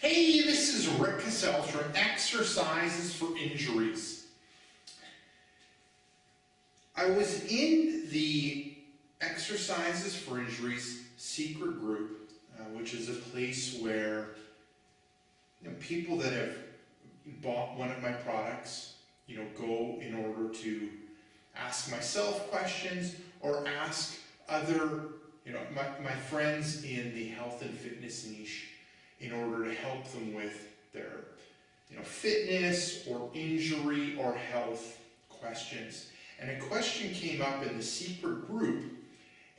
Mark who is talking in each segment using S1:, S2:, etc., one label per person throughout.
S1: Hey, this is Rick Cassell from Exercises for Injuries. I was in the Exercises for Injuries secret group, which is a place where people that have bought one of my products, go in order to ask myself questions or ask other, my friends in the health and fitness niche in order to help them with their, fitness or injury or health questions. And a question came up in the secret group,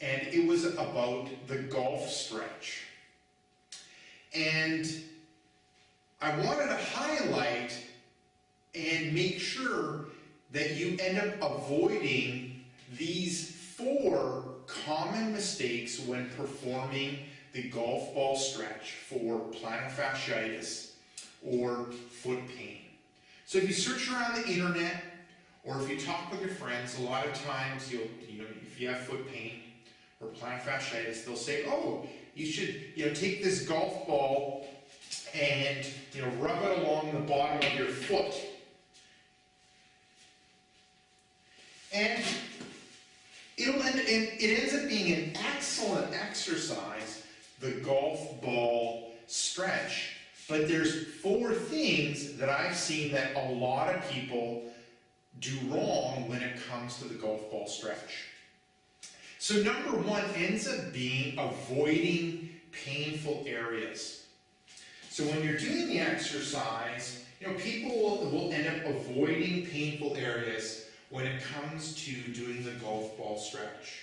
S1: and it was about the golf stretch. And I wanted to highlight and make sure that you end up avoiding these 4 common mistakes when performing the golf ball stretch for plantar fasciitis or foot pain. So if you search around the internet or if you talk with your friends, a lot of times if you have foot pain or plantar fasciitis, they'll say, oh, you should take this golf ball and rub it along the bottom of your foot. And it ends up being an excellent exercise, the golf ball stretch. But there's 4 things that I've seen that a lot of people do wrong when it comes to the golf ball stretch. So number 1 ends up being avoiding painful areas. So when you're doing the exercise, people will end up avoiding painful areas when it comes to doing the golf ball stretch.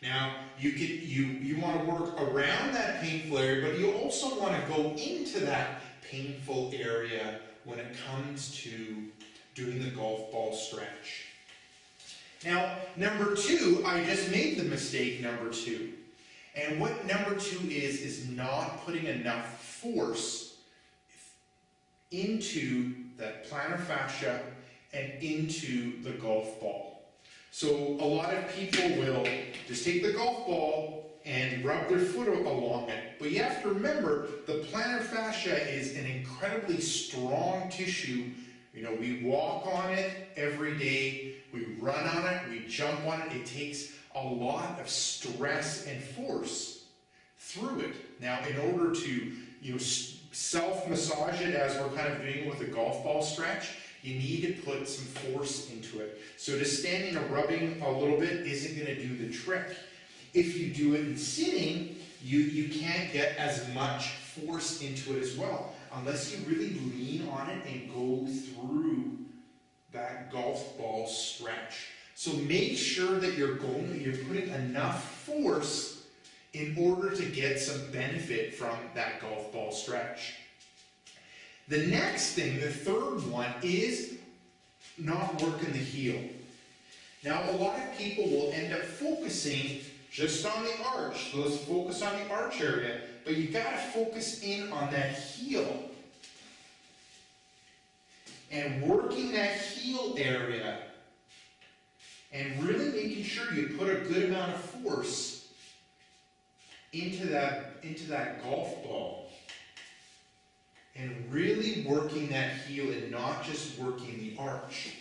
S1: Now, you want to work around that painful area, but you also want to go into that painful area when it comes to doing the golf ball stretch. Now, number 2, I just made the mistake number 2. And what number 2 is not putting enough force into that plantar fascia and into the golf ball. So a lot of people will just take the golf ball and rub their foot along it. But you have to remember, the plantar fascia is an incredibly strong tissue. We walk on it every day, we run on it, we jump on it. It takes a lot of stress and force through it. Now, in order to self-massage it as we're kind of doing with the golf ball stretch, you need to put some force into it. So just standing and rubbing a little bit isn't going to do the trick. If you do it in sitting, you can't get as much force into it as well, unless you really lean on it and go through that golf ball stretch. So make sure that you're putting enough force in order to get some benefit from that golf ball stretch. The next thing, the third one, is not working the heel. Now, a lot of people will end up focusing just on the arch. So let's focus on the arch area, but you got to focus in on that heel. And working that heel area and really making sure you put a good amount of force into that golf ball. And really working that heel and not just working the arch.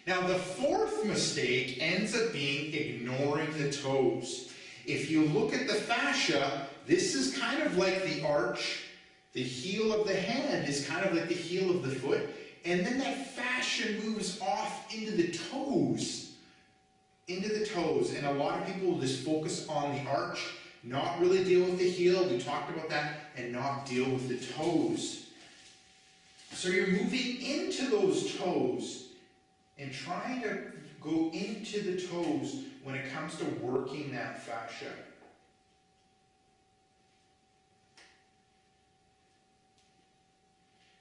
S1: Now, the 4th mistake ends up being ignoring the toes. If you look at the fascia, this is kind of like the arch. The heel of the hand is kind of like the heel of the foot. And then that fascia moves off into the toes. And a lot of people will just focus on the arch, not really deal with the heel, we talked about that, and not deal with the toes. So you're moving into those toes and trying to go into the toes when it comes to working that fascia.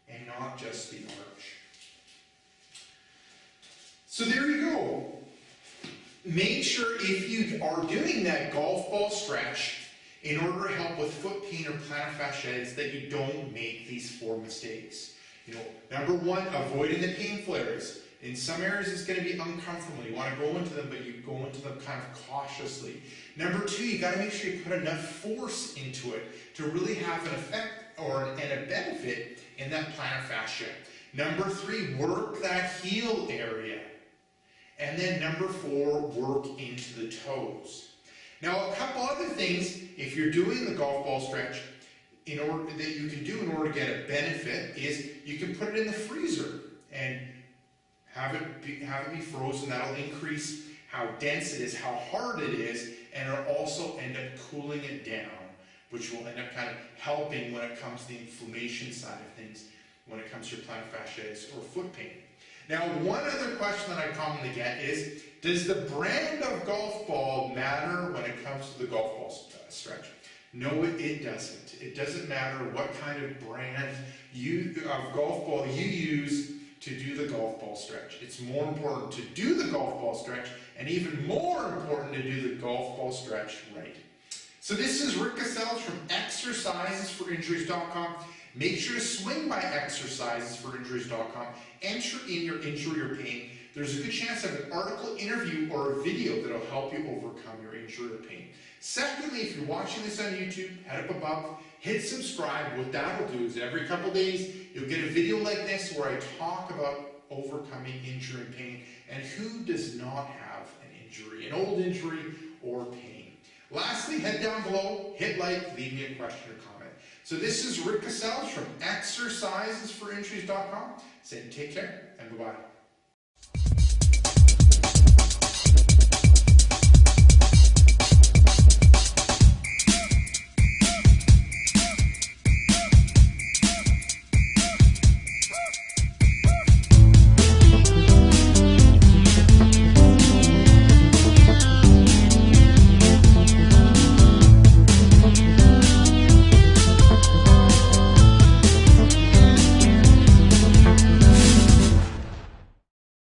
S1: And not just the arch. So there you go. Make sure if you are doing that golf ball stretch in order to help with foot pain or plantar fasciitis that you don't make these 4 mistakes. Number 1, avoiding the painful areas. In some areas it's going to be uncomfortable. You want to go into them, but you go into them kind of cautiously. Number 2, you got to make sure you put enough force into it to really have an effect and a benefit in that plantar fascia. Number 3, work that heel area. And then number 4, work into the toes. Now, a couple other things, if you're doing the golf ball stretch, that you can do in order to get a benefit is you can put it in the freezer and have it be frozen. That'll increase how dense it is, how hard it is, and it'll also end up cooling it down, which will end up kind of helping when it comes to the inflammation side of things, when it comes to your plantar fasciitis or foot pain. Now, one other question that I commonly get is, does the brand of golf ball matter when it comes to the golf ball stretch? No, it doesn't. It doesn't matter what kind of brand of golf ball you use to do the golf ball stretch. It's more important to do the golf ball stretch, and even more important to do the golf ball stretch right. So this is Rick Casellas from exercisesforinjuries.com. Make sure to swing by exercisesforinjuries.com. Enter in your injury or pain. There's a good chance to have an article, interview, or a video that will help you overcome your injury or pain. Secondly, if you're watching this on YouTube, head up above, hit subscribe. What that will do is every couple days, you'll get a video like this where I talk about overcoming injury and pain, and who does not have an injury, an old injury or pain. Lastly, head down below, hit like, leave me a question or comment. So this is Rick Casellas from exercisesforinjuries.com saying take care and bye-bye.